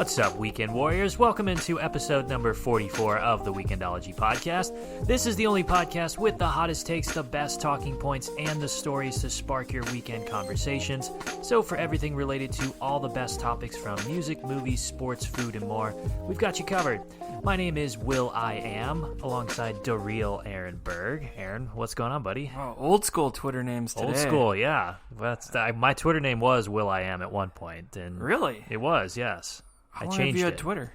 What's up, Weekend Warriors? Welcome into episode number 44 of the Weekendology podcast. This is the only podcast with the hottest takes, the best talking points, and the stories to spark your weekend conversations. So for everything related to all the best topics from music, movies, sports, food, and more, we've got you covered. My name is Will I Am, alongside the real Aaron Berg. Aaron, what's going on, buddy? Oh, old school Twitter names today. Old school, yeah. My Twitter name was Will I Am at one point. And really? It was, yes. How I long changed have you had it. Twitter?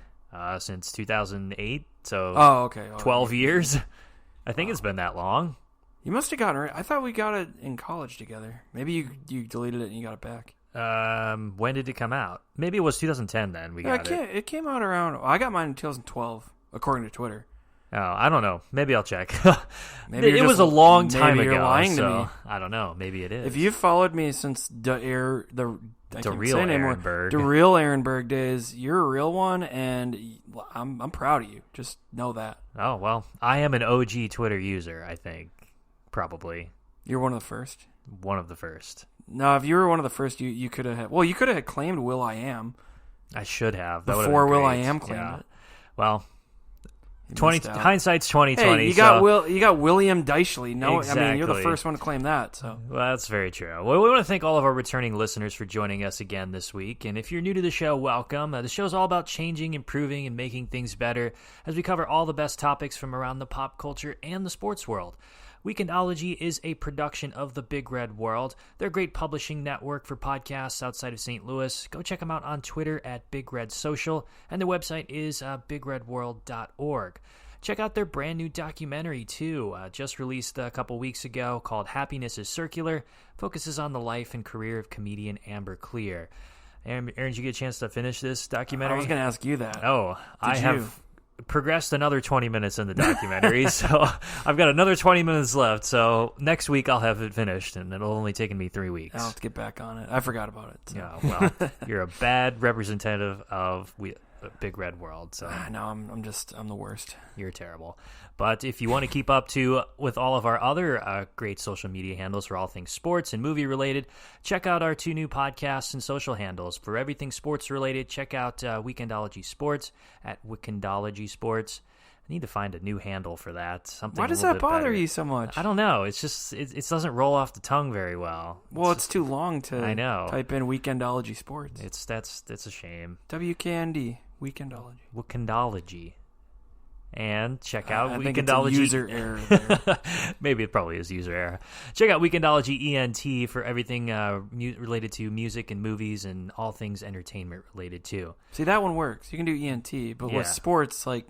Since 2008, so okay. 12 years. I think it's been that long. You must have gotten it. I thought we got it in college together. Maybe you deleted it and you got it back. When did it come out? Maybe it was 2010 then we got it. It came out around... I got mine in 2012, according to Twitter. Oh, I don't know. Maybe I'll check. Maybe it was a long time maybe ago. You're lying so to me. I don't know. Maybe it is. If you've followed me since the real Aaron Berg. The real Aaron Berg days, you're a real one, and I'm proud of you. Just know that. Oh, well, I am an OG Twitter user, I think. Probably. You're one of the first? One of the first. No, if you were one of the first, you could have had... Well, you could have claimed Will I Am. I should have. Before Will I Am claimed it. Well... hindsight's 2020. Hey, you got William Deichley. No, exactly. I mean, you're the first one to claim that. So, well, that's very true. Well, we want to thank all of our returning listeners for joining us again this week. And if you're new to the show, welcome. The show is all about changing, improving, and making things better as we cover all the best topics from around the pop culture and the sports world. Weekendology is a production of the Big Red World. They're a great publishing network for podcasts outside of St. Louis. Go check them out on Twitter at Big Red Social, and their website is bigredworld.org. Check out their brand new documentary, too, just released a couple weeks ago, called Happiness is Circular, focuses on the life and career of comedian Amber Clear. Aaron, did you get a chance to finish this documentary? I was going to ask you that. Oh, I have progressed another 20 minutes in the documentary, so I've got another 20 minutes left, so next week I'll have it finished, and it'll only taken me 3 weeks. I'll have to get back on it. I forgot about it. So. Yeah, well, you're a bad representative of Big Red World, so no, I'm the worst. You're terrible. But if you want to keep up with all of our other great social media handles for all things sports and movie related, check out our 2 new podcasts and social handles. For everything sports related, check out Weekendology Sports at Weekendology Sports. I need to find a new handle for that. Why does that bother you so much? I don't know. It's just it doesn't roll off the tongue very well. Well, it's too long to I know. Type in Weekendology Sports. It's a shame. WKND Weekendology. Weekendology. And check out I Weekendology. think it's a user error there. Maybe it probably is user error. Check out Weekendology ENT for everything related to music and movies and all things entertainment related too. See, that one works. You can do ENT, but with sports, like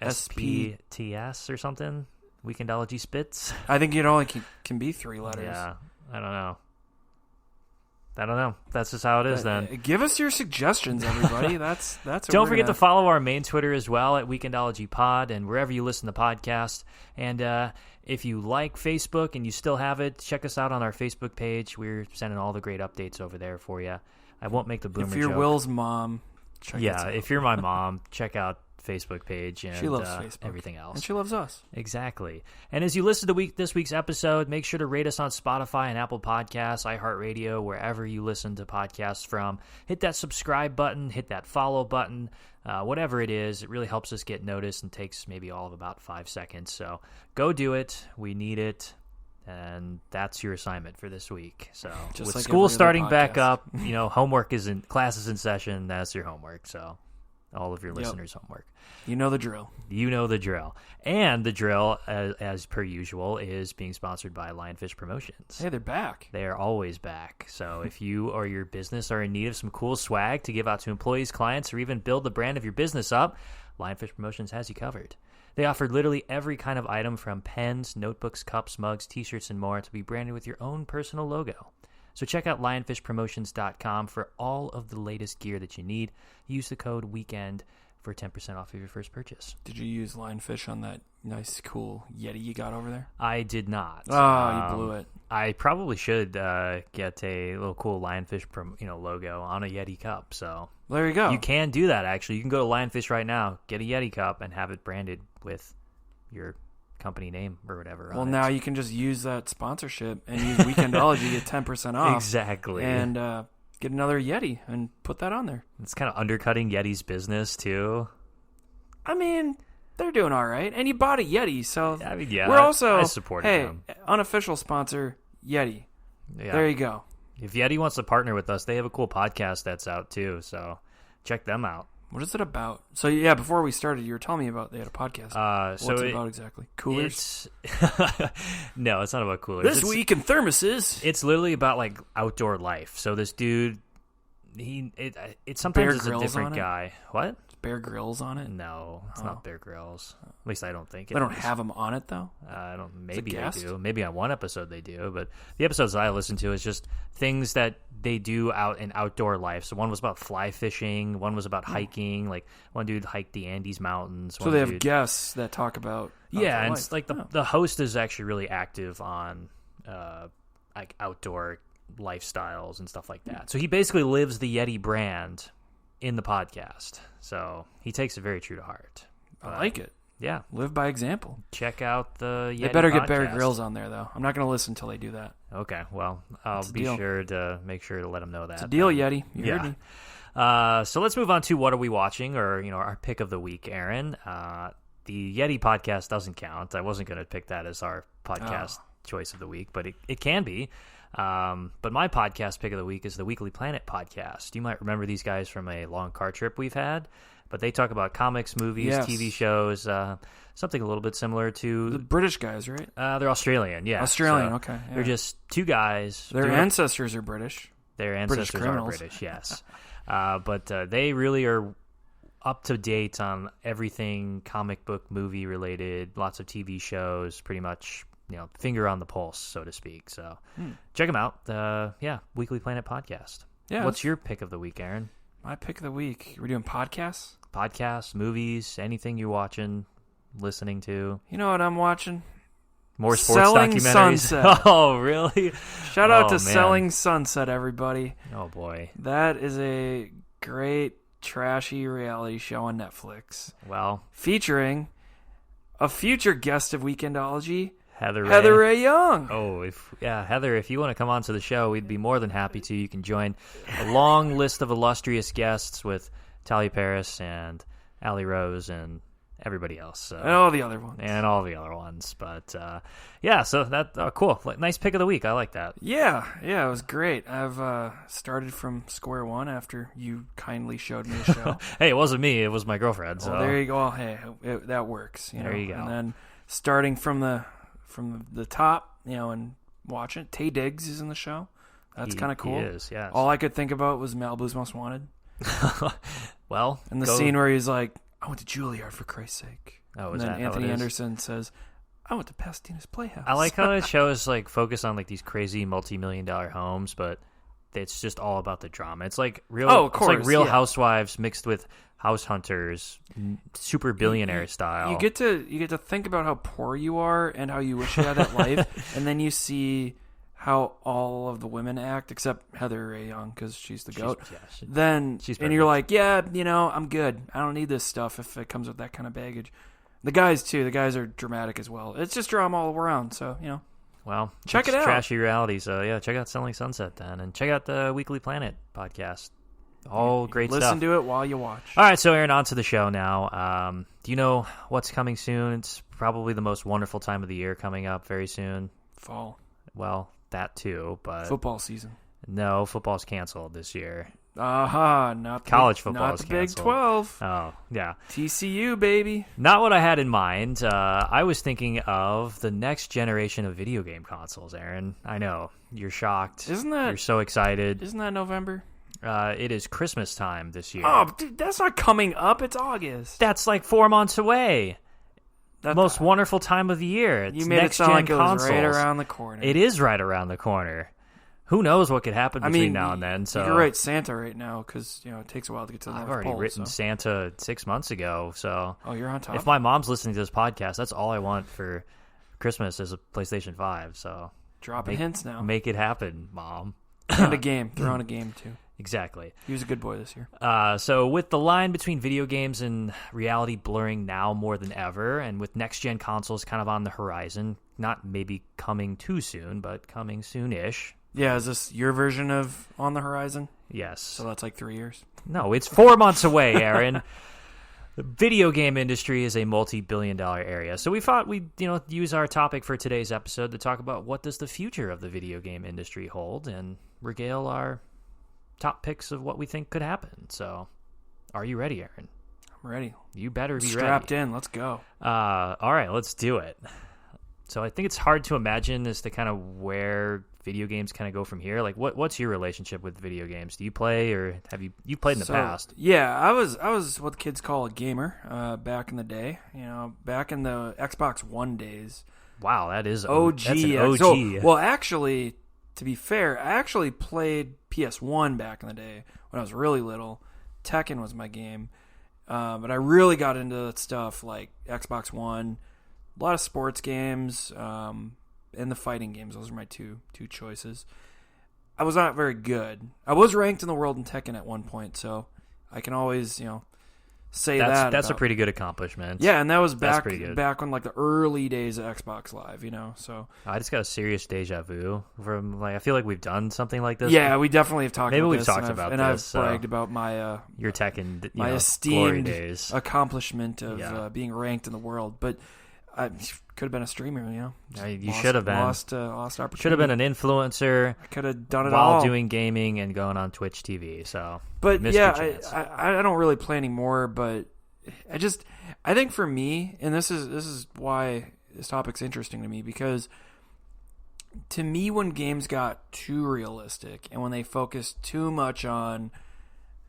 SPTS or something. Weekendology Spits. I think it only can be 3 letters. Yeah, I don't know. That's just how it is then. Give us your suggestions, everybody. That's. Don't forget to follow our main Twitter as well at Weekendology Pod and wherever you listen to podcasts. And if you like Facebook and you still have it, check us out on our Facebook page. We're sending all the great updates over there for you. I won't make the boomer joke. If you're Will's mom, check us out. If you're my mom, check out Facebook page and she loves Facebook. Everything else. And she loves us. Exactly. And as you listen to this week's episode, make sure to rate us on Spotify and Apple Podcasts, iHeartRadio, wherever you listen to podcasts from. Hit that subscribe button, hit that follow button, whatever it is. It really helps us get noticed and takes maybe all of about 5 seconds. So go do it. We need it. And that's your assignment for this week. So with school starting back up, homework class is in session. That's your homework. So all of your listeners' homework. You know the drill. And the drill, as per usual, is being sponsored by Lionfish Promotions. Hey, they're back. They are always back. So if you or your business are in need of some cool swag to give out to employees, clients, or even build the brand of your business up, Lionfish Promotions has you covered. They offer literally every kind of item from pens, notebooks, cups, mugs, t-shirts, and more to be branded with your own personal logo. So check out lionfishpromotions.com for all of the latest gear that you need. Use the code WEEKEND for 10% off of your first purchase. Did you use Lionfish on that nice, cool Yeti you got over there? I did not. Oh, you blew it. I probably should get a little cool Lionfish logo on a Yeti cup. So there you go. You can do that, actually. You can go to Lionfish right now, get a Yeti cup, and have it branded with your company name or whatever. Well, now you can just use that sponsorship and use Weekendology to get 10% off. Exactly. And get another Yeti and put that on there. It's kind of undercutting Yeti's business too. I mean, they're doing all right, and you bought a Yeti, so I mean, yeah, we're also I supported them. Unofficial sponsor Yeti. Yeah. There you go. If Yeti wants to partner with us, they have a cool podcast that's out too, so check them out. What is it about? So yeah, before we started, you were telling me about they had a podcast. What's it about exactly? Coolers? No, it's not about coolers. This week in thermoses. It's literally about like outdoor life. So this dude, it sometimes Bear is a Grylls different on it? guy. What? Bear Grylls on it? No, it's not Bear Grylls. At least I don't think it They don't is. have them on it though. I don't. Maybe they guest? do. Maybe on one episode they do. But the episodes that I listen to is just things that they do out in outdoor life. So one was about fly fishing. One was about hiking. Like one dude hiked the Andes Mountains. So they have guests that talk about Yeah, and life. it's like the host is actually really active on like outdoor lifestyles and stuff like that. So he basically lives the Yeti brand in the podcast. So he takes it very true to heart. I like it. Yeah. Live by example. Check out the Yeti They better podcast. get Bear Grylls on there, though. I'm not going to listen until they do that. Okay, well, I'll be deal. sure to make sure to let them know that. It's a deal, Yeti. You heard me. So let's move on to what are we watching, or our pick of the week, Aaron. The Yeti podcast doesn't count. I wasn't going to pick that as our podcast choice of the week, but it can be. But my podcast pick of the week is the Weekly Planet podcast. You might remember these guys from a long car trip we've had, but they talk about comics, movies, Yes. TV shows, something a little bit similar The to... British guys, right? they're Australian, yeah. Australian, So okay. Yeah. They're just two guys. Their doing- ancestors are British. Their British ancestors are criminals. British, yes. But they really are up to date on everything comic book, movie related, lots of TV shows, pretty much, finger on the pulse, so to speak. So check them out. Weekly Planet podcast. Yeah. What's your pick of the week, Aaron? My pick of the week. We're doing podcasts? Podcasts, movies, anything you're watching, listening to. You know what I'm watching? More sports Selling documentaries. Sunset. Oh, really? Shout out Oh, to man. Selling Sunset, everybody. Oh, boy. That is a great, trashy reality show on Netflix. Well, Featuring a future guest of Weekendology, Heather Ray Young. Oh, Heather, if you want to come on to the show, we'd be more than happy to. You can join a long list of illustrious guests with Talia Paris and Allie Rose and everybody else. And all the other ones. And all the other ones. But, so that cool. Nice pick of the week. I like that. Yeah, it was great. I've started from square one after you kindly showed me a show. Hey, it wasn't me. It was my girlfriend. So. Well, there you go. Well, hey, that works. There you go. And then starting from the top, and watching it. Tay Diggs is in the show. That's kind of cool. He is, yes. All I could think about was Malibu's Most Wanted. Well, And the scene where he's like, I went to Juilliard for Christ's sake. Oh, and is then that how Anthony it is? Anderson says, I went to Pasadena's Playhouse. I like how it shows focus on these crazy multi-million-dollar homes, but it's just all about the drama. It's like real. Oh, of it's like course, Real yeah. Housewives mixed with House Hunters, super billionaire style. You get to think about how poor you are and how you wish you had that life, and then you see how all of the women act, except Heather Ray Young because she's the goat. She's And you're like, yeah, I'm good. I don't need this stuff if it comes with that kind of baggage. The guys too. The guys are dramatic as well. It's just drama all around. So Well, check it's it out. Trashy reality. So yeah, check out Selling Sunset then, and check out the Weekly Planet podcast. All great stuff. Listen to it while you watch. All right, so Aaron, on to the show now. Do you know what's coming soon? It's probably the most wonderful time of the year coming up very soon. Fall. Well, that too, but Football season. no, football's canceled this year. Not College football Not is the Big canceled. 12. Oh, yeah. TCU, baby. Not what I had in mind. I was thinking of the next generation of video game consoles, Aaron. I know. You're shocked. You're so excited. Isn't that November? It is Christmas time this year. Oh, dude, that's not coming up. It's August. That's 4 months away. The most wonderful time of the year. It's You made it sound like it was right consoles. around the corner. It is right around the corner. Who knows what could happen between now and then? So you can write Santa right now because it takes a while to get to the I've North already Pole, written so. Santa 6 months ago. So You're on top. if my mom's listening to this podcast, that's all I want for Christmas is a PlayStation 5. So dropping hints now. Make it happen, Mom. And a game. Throw in a game too. Exactly. He was a good boy this year. So with the line between video games and reality blurring now more than ever, and with next-gen consoles kind of on the horizon, not maybe coming too soon, but coming soon-ish. Yeah, is this your version of On the Horizon? Yes. So that's like 3 years. No, it's 4 months away, Aaron. The video game industry is a multi-billion-dollar area. So we thought we'd, use our topic for today's episode to talk about what does the future of the video game industry hold and regale our top picks of what we think could happen. So are you ready, Aaron? I'm ready. You better be Strapped ready. in. Let's go. All right, let's do it. So I think it's hard to imagine as to kind of where video games kind of go from here. Like, what's your relationship with video games? Do you play, or have you played in the past? Yeah, I was what the kids call a gamer back in the day. Back in the Xbox One days. Wow, that is OG. That's an OG. Well, actually, to be fair, I actually played PS1 back in the day when I was really little. Tekken was my game, but I really got into that stuff like Xbox One. A lot of sports games, and the fighting games. Those are my two choices. I was not very good. I was ranked in the world in Tekken at one point, so I can always, say that. That's a pretty good accomplishment. Yeah, and that was back on like the early days of Xbox Live, So I just got a serious deja vu from I feel like we've done something like this. Yeah, we definitely have talked. Maybe about we've this, talked about and this. I've bragged about my your Tekken, my glory esteemed days. accomplishment of being ranked in the world, but. I could have been a streamer, You should have been. Lost opportunity. Should have been an influencer. I could have done it while all. doing gaming and going on Twitch TV. So, but yeah, I don't really play anymore. But I think for me, and this is why this topic's interesting to me, because to me, when games got too realistic and when they focused too much on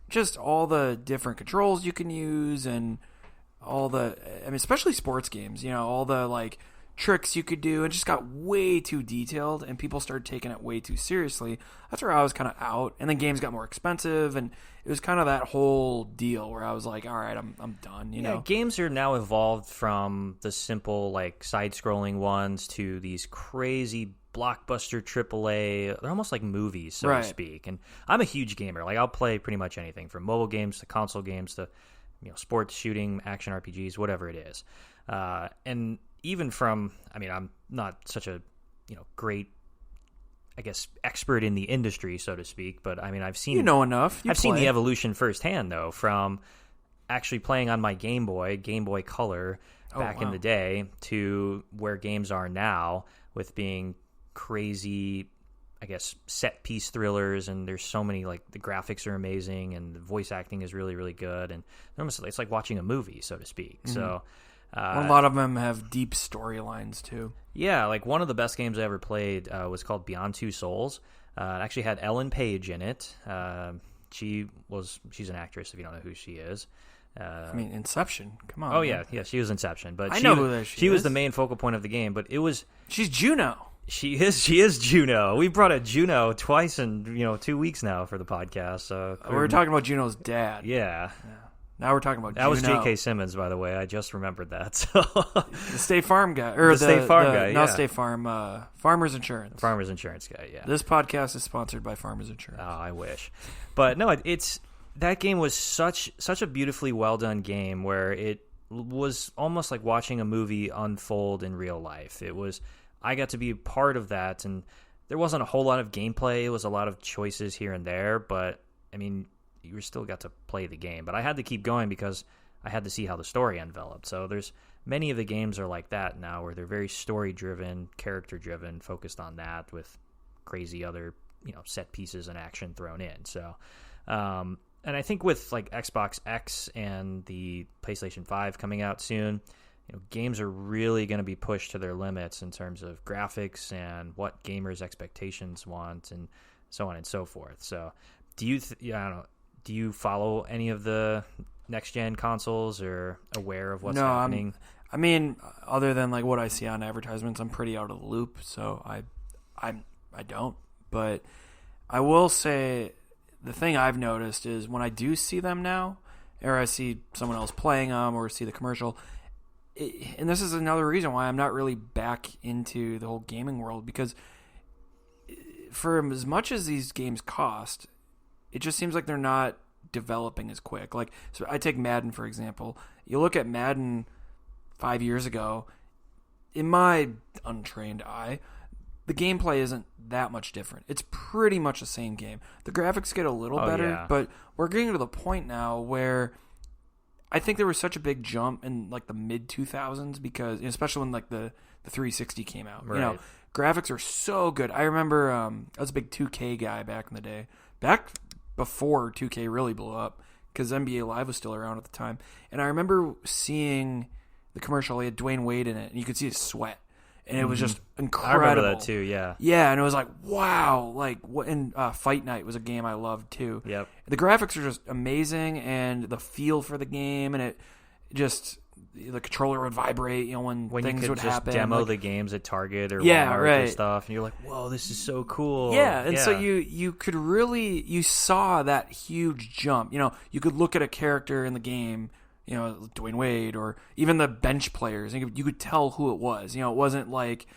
just all the different controls you can use and especially sports games, all the like tricks you could do, and just got way too detailed, and people started taking it way too seriously. That's where I was kind of out, and then games got more expensive, and it was kind of that whole deal where I was like, all right, I'm done. Yeah, games are now evolved from the simple like side-scrolling ones to these crazy blockbuster AAA. They're almost like movies, so to speak. And I'm a huge gamer. Like I'll play pretty much anything from mobile games to console games to sports, shooting, action RPGs, whatever it is. And even from, I'm not such a, great, I guess, expert in the industry, so to speak, but I've seen... enough. I've seen the evolution firsthand, though, from actually playing on my Game Boy Color back in the day to where games are now with being crazy... I guess set piece thrillers, and there's so many, like the graphics are amazing and the voice acting is really, really good, and it's like watching a movie, so to speak. Mm-hmm. So a lot of them have deep storylines too. Yeah, like one of the best games I ever played was called Beyond Two Souls. It actually had Ellen Page in it. She's an actress, if you don't know who she is. Inception. Come on. Oh man. Yeah, she was Inception, but I know who she was the main focal point of the game. But she's Juno. She is Juno. We brought a Juno twice in 2 weeks now for the podcast. So we were talking about Juno's dad. Yeah. Now we're talking about that Juno. was J.K. Simmons, by the way. I just remembered that. So the State Farm guy, or the State Farm guy, not State Farm, Farmers Insurance. Farmers Insurance guy. Yeah. This podcast is sponsored by Farmers Insurance. Oh, I wish, but no, that game was such a beautifully well done game where it was almost like watching a movie unfold in real life. I got to be a part of that, and there wasn't a whole lot of gameplay. It was a lot of choices here and there, but you still got to play the game. But I had to keep going because I had to see how the story enveloped. So there's many of the games are like that now, where they're very story-driven, character-driven, focused on that with crazy other set pieces and action thrown in. So, and I think with like Xbox X and the PlayStation 5 coming out soon, games are really going to be pushed to their limits in terms of graphics and what gamers' expectations want, and so on and so forth. So, do you follow any of the next gen consoles or aware of what's happening? Other than like what I see on advertisements, I'm pretty out of the loop. So I don't. But I will say the thing I've noticed is when I do see them now, or I see someone else playing them, or see the commercial. And this is another reason why I'm not really back into the whole gaming world, because for as much as these games cost, it just seems like they're not developing as quick. Like, so I take Madden, for example. You look at Madden 5 years ago, in my untrained eye, the gameplay isn't that much different. It's pretty much the same game. The graphics get a little better, but we're getting to the point now where I think there was such a big jump in like the mid 2000s because, especially when like the 360 came out. Right. You know, graphics are so good. I remember I was a big 2K guy back in the day, back before 2K really blew up because NBA Live was still around at the time. And I remember seeing the commercial. He had Dwayne Wade in it, and you could see his sweat. And it was just incredible. I remember that too, yeah. Yeah, and it was like, wow. Like, and Fight Night was a game I loved too. Yep. The graphics are just amazing, and the feel for the game, and it just, the controller would vibrate, when things would happen. When you could just demo the games at Target or Yeah, Walmart right. or stuff, and you're like, whoa, this is so cool. Yeah, and so you could really, you saw that huge jump. You could look at a character in the game, Dwayne Wade, or even the bench players, and you could tell who it was. It wasn't like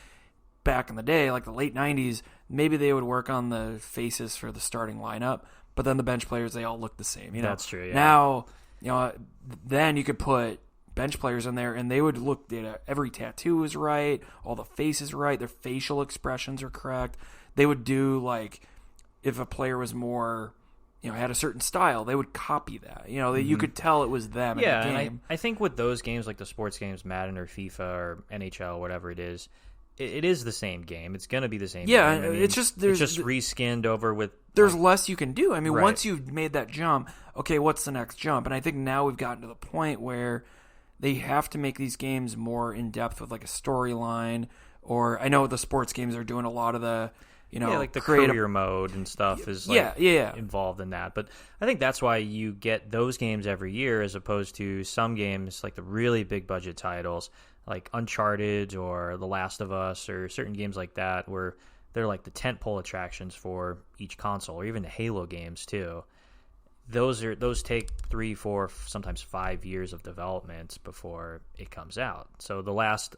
back in the day, like the late 90s, maybe they would work on the faces for the starting lineup, but then the bench players, they all look the same. That's true, yeah. Now, then you could put bench players in there, and they would look, every tattoo was right, all the faces right, their facial expressions are correct. They would do, like, if a player was more... had a certain style, they would copy that. You could tell it was them in the game. And I think with those games, like the sports games, Madden or FIFA or NHL, whatever it is the same game. It's going to be the same game. I mean, it's just reskinned over with... There's less you can do. I mean, Right. Once you've made that jump, okay, what's the next jump? And I think now we've gotten to the point where they have to make these games more in-depth with like a storyline, or I know the sports games are doing a lot of the... like the career mode and stuff is involved in that. But I think that's why you get those games every year as opposed to some games like the really big budget titles like Uncharted or The Last of Us or certain games like that where they're like the tentpole attractions for each console, or even the Halo games too. Those take 3, 4, sometimes 5 years of development before it comes out. So the last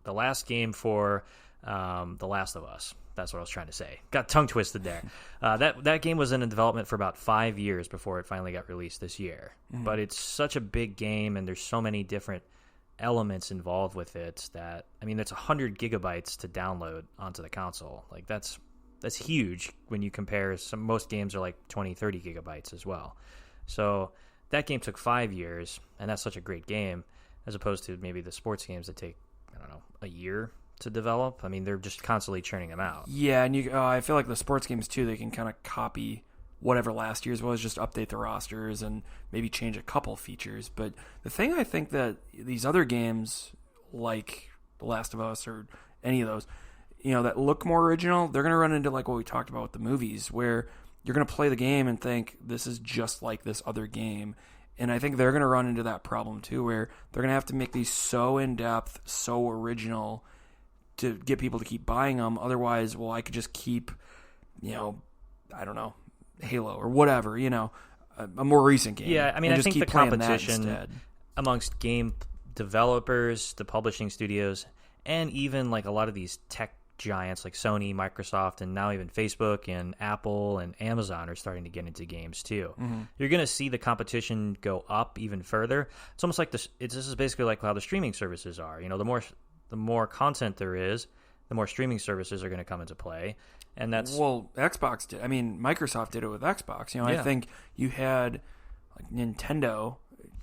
the last game for The Last of Us. That's what I was trying to say. Got tongue twisted there. That game was in development for about 5 years before it finally got released this year. Mm-hmm. But it's such a big game, and there's so many different elements involved with it that, I mean, it's 100 gigabytes to download onto the console. Like, that's huge when you compare. Most games are like 20, 30 gigabytes as well. So that game took 5 years, and that's such a great game, as opposed to maybe the sports games that take, I don't know, a year to develop. I mean, they're just constantly churning them out. Yeah, and I feel like the sports games too, they can kind of copy whatever last year's was, just update the rosters and maybe change a couple features. But the thing I think that these other games, like The Last of Us or any of those, that look more original, they're going to run into like what we talked about with the movies, where you're going to play the game and think this is just like this other game. And I think they're going to run into that problem too, where they're going to have to make these so in-depth, so original to get people to keep buying them. Otherwise, I could just keep, I don't know, Halo or whatever, a more recent game. Yeah, I mean, I think the competition amongst game developers, the publishing studios, and even like a lot of these tech giants like Sony, Microsoft, and now even Facebook and Apple and Amazon are starting to get into games too. Mm-hmm. You're going to see the competition go up even further. It's almost like this is basically like how the streaming services are. The more content there is, the more streaming services are going to come into play. And that's Xbox did. I mean, Microsoft did it with Xbox. I think you had like Nintendo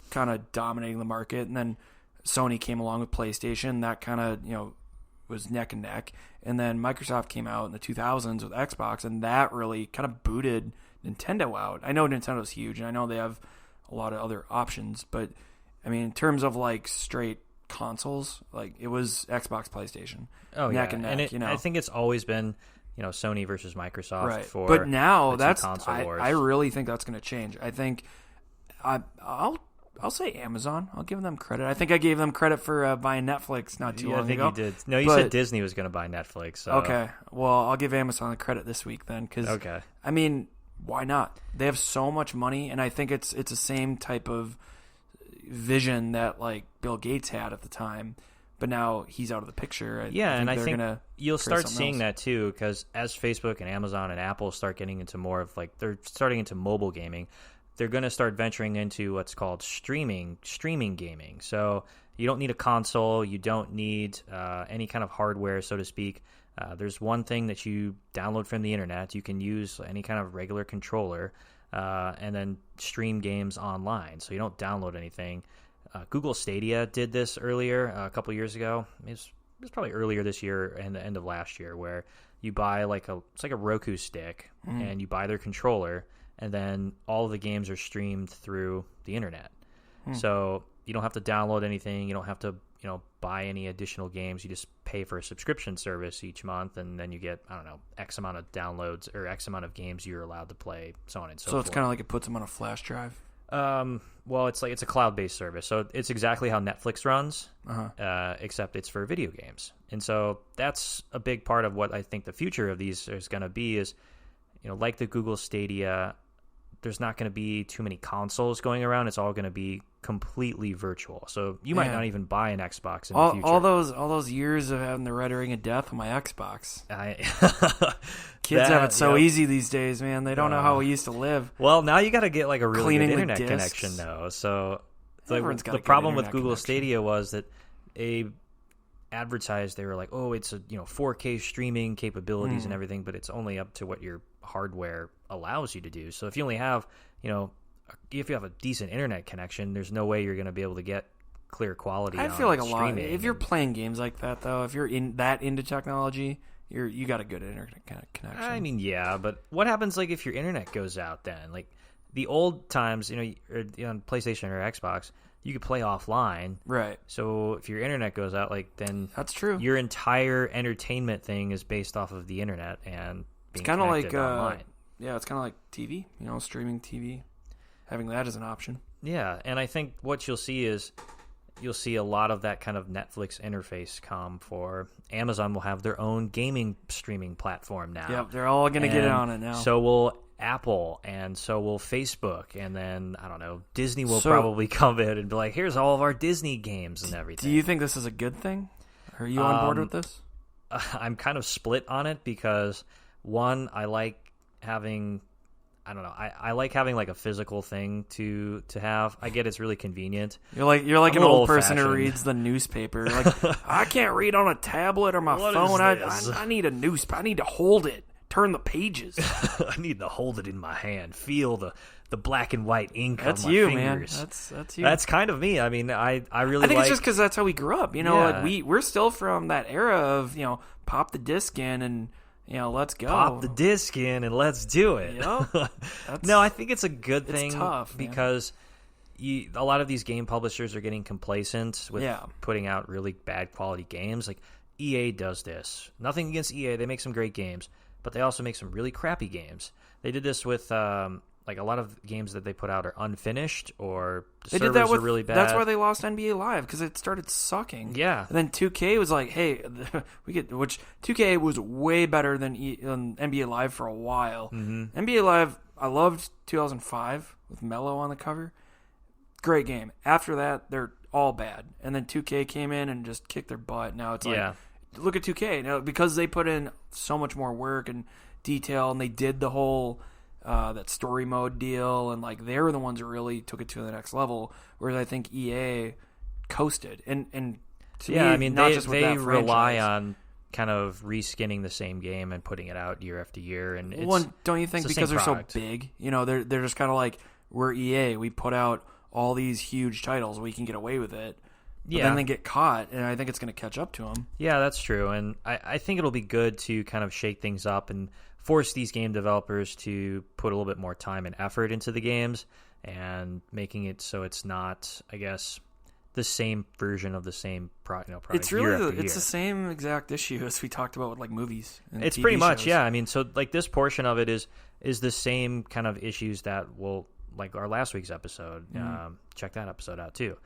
kind of dominating the market, and then Sony came along with PlayStation. That kind of was neck and neck. And then Microsoft came out in the 2000s with Xbox, and that really kind of booted Nintendo out. I know Nintendo's huge, and I know they have a lot of other options, but I mean, in terms of like straight consoles, like it was Xbox, PlayStation, neck and neck. And I think it's always been Sony versus Microsoft, right? For but now that's console wars. I really think that's going to change. I think I'll say Amazon. I'll give them credit. I think I gave them credit for buying Netflix not too long ago. I think you did. No, you said Disney was going to buy Netflix. So. Okay. Well, I'll give Amazon the credit this week then. Okay. I mean, why not? They have so much money, and I think it's the same type of vision that like Bill Gates had at the time, but now he's out of the picture. I think you'll start seeing that too, because as Facebook and Amazon and Apple start getting into more of like they're starting into mobile gaming, they're going to start venturing into what's called streaming gaming. So you don't need a console. You don't need any kind of hardware, so to speak. There's one thing that you download from the internet. You can use any kind of regular controller and then stream games online. So you don't download anything. Google Stadia did this earlier, a couple years ago. It was probably earlier this year and the end of last year, where you buy it's like a Roku stick, and you buy their controller, and then all of the games are streamed through the internet. So you don't have to download anything. You don't have to, buy any additional games. You just pay for a subscription service each month, and then you get, I don't know, X amount of downloads or X amount of games you're allowed to play, so on and so forth. So it's kind of like it puts them on a flash drive? Well, it's a cloud-based service, so it's exactly how Netflix runs, except it's for video games. And so that's a big part of what I think the future of these is going to be is, like the Google Stadia, there's not going to be too many consoles going around. It's all going to be completely virtual. So you might not even buy an Xbox in the future. All those years of having the red ring of death on my Xbox. Kids That, have it so easy these days, man. They don't know how we used to live. Well, now you got to get like a really good internet discs. connection, though. So The problem with Google Stadia was that they advertised, they were like, oh, it's a 4K streaming capabilities and everything, but it's only up to what your hardware allows you to do. So if you only have, if you have a decent internet connection, there's no way you're going to be able to get clear quality. I feel like streaming. if you're playing games like that, though, if you're into technology, you got a good internet connection. I mean, yeah, but what happens like if your internet goes out then? Like the old times, on PlayStation or Xbox, you could play offline. Right. So if your internet goes out, then that's true. Your entire entertainment thing is based off of the internet and being it's kind of like online. It's kind of like TV, streaming TV, having that as an option. Yeah, and I think what you'll see is a lot of that kind of Netflix interface come for. Amazon will have their own gaming streaming platform now. Yep, they're all going to get on it now. So will Apple, and so will Facebook, and then, I don't know, Disney will probably come in and be like, here's all of our Disney games and everything. Do you think this is a good thing? Are you on board with this? I'm kind of split on it because, one, I like having... I don't know. I like having like a physical thing to have. I get it's really convenient. You're like an old person who reads the newspaper. Like, I can't read on a tablet or my phone. I need a newspaper. I need to hold it. Turn the pages. I need to hold it in my hand. Feel the black and white ink that's on my you, fingers. Man. That's you. That's kind of me. I mean, I really. I think it's just because that's how we grew up. Yeah. Like we're still from that era of pop the disc in and. Let's go. Pop the disc in and let's do it. No, I think it's a good thing. It's tough, because a lot of these game publishers are getting complacent with putting out really bad quality games. Like EA does this. Nothing against EA. They make some great games, but they also make some really crappy games. They did this with like a lot of games that they put out are unfinished or the servers are really bad. That's why they lost NBA Live, because it started sucking. Yeah. And then 2K was like, hey, which 2K was way better than NBA Live for a while. Mm-hmm. NBA Live, I loved 2005 with Melo on the cover. Great game. After that, they're all bad. And then 2K came in and just kicked their butt. Now it's like, look at 2K. Because they put in so much more work and detail, and they did the whole... that story mode deal, and like they were the ones who really took it to the next level. Whereas I think EA coasted, and to me, I mean not they just with that rely franchise. on kind of reskinning the same game and putting it out year after year. And don't you think because they're so big, they're just kind of like, we're EA, we put out all these huge titles, we can get away with it. But then they get caught, and I think it's going to catch up to them. Yeah, that's true, and I think it'll be good to kind of shake things up and force these game developers to put a little bit more time and effort into the games and making it so it's not, I guess, the same version of the same product. It's really it's the same exact issue as we talked about with like movies. And it's TV pretty much, shows. yeah. I mean, so like this portion of it is the same kind of issues that will, like our last week's episode. Check that episode out too,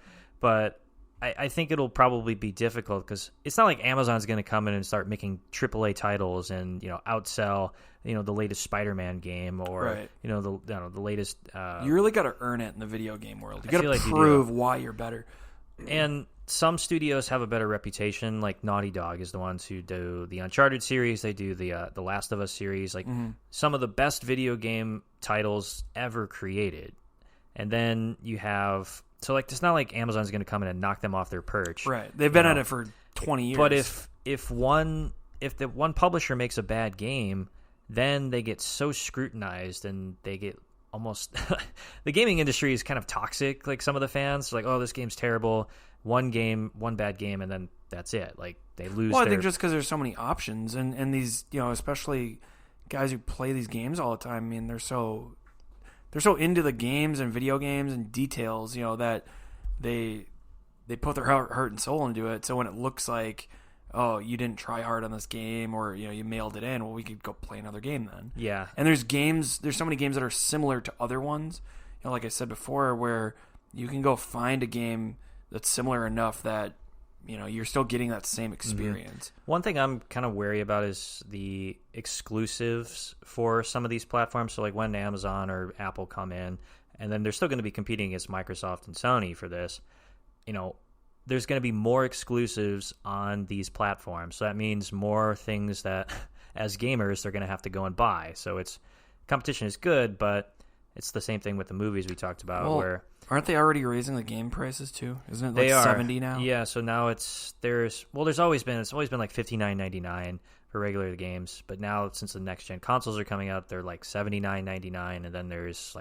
but. I think it'll probably be difficult because it's not like Amazon's going to come in and start making AAA titles and outsell the latest Spider-Man game or the latest. You really got to earn it in the video game world. You got to prove why you're better. And some studios have a better reputation. Like Naughty Dog is the ones who do the Uncharted series. They do the Last of Us series. Like some of the best video game titles ever created. And then you have, so like, it's not like Amazon's going to come in and knock them off their perch. Right. They've been at it for 20 years. But if the one publisher makes a bad game, then they get so scrutinized and they get almost the gaming industry is kind of toxic. Like, some of the fans are like, oh, this game's terrible. One bad game, and then that's it. Like, they lose. Well, I think just because there's so many options, and these, especially guys who play these games all the time. I mean, they're so into the games and video games and details, that they put their heart and soul into it. So when it looks like, oh, you didn't try hard on this game, or you mailed it in, well, we could go play another game then. Yeah. And there's so many games that are similar to other ones. Like I said before, where you can go find a game that's similar enough that you're still getting that same experience. Mm-hmm. One thing I'm kind of wary about is the exclusives for some of these platforms. So like when Amazon or Apple come in, and then they're still going to be competing against Microsoft and Sony for this, there's going to be more exclusives on these platforms. So that means more things that as gamers they're going to have to go and buy. So competition is good, but it's the same thing with the movies we talked about, where aren't they already raising the game prices too? Isn't it like they are 70 now? Yeah, so now it's always been like $59.99 for regular games, but now since the next gen consoles are coming out, they're like $79.99, and then there's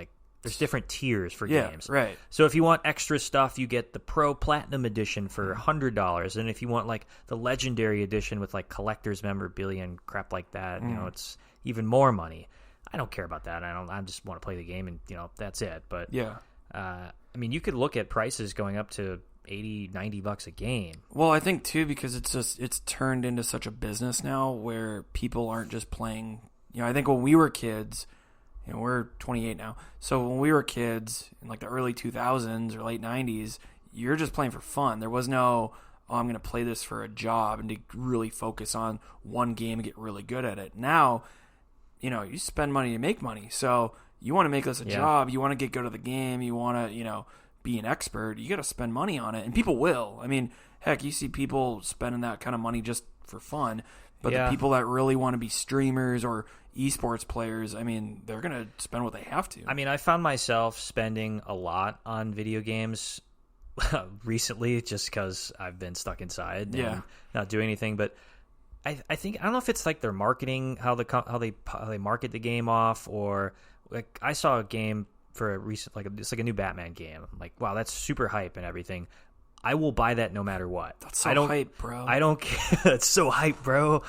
different tiers for games. Right. So if you want extra stuff, you get the Pro Platinum Edition for $100, and if you want like the Legendary Edition with like collector's memorabilia and crap like that, it's even more money. I don't care about that. I just want to play the game, and that's it. But yeah, I mean, you could look at prices going up to $80-$90 a game. Well, I think too, because it's turned into such a business now where people aren't just playing. I think when we were kids, we're 28 now. So when we were kids in like the early 2000s or late 90s, you're just playing for fun. There was no, oh, I'm going to play this for a job and to really focus on one game and get really good at it. Now, you spend money to make money. So you want to make this a job. You want to get good at the game. You want to, be an expert. You got to spend money on it. And people will. I mean, heck, you see people spending that kind of money just for fun. But the people that really want to be streamers or esports players, I mean, they're going to spend what they have to. I mean, I found myself spending a lot on video games recently just because I've been stuck inside and not doing anything. But I don't know if it's like their marketing, how they market the game off, or like I saw a game for a recent, it's like a new Batman game. I'm like, wow, that's super hype and everything. I will buy that no matter what. That's so hype, bro. I don't care. It's so hype, bro.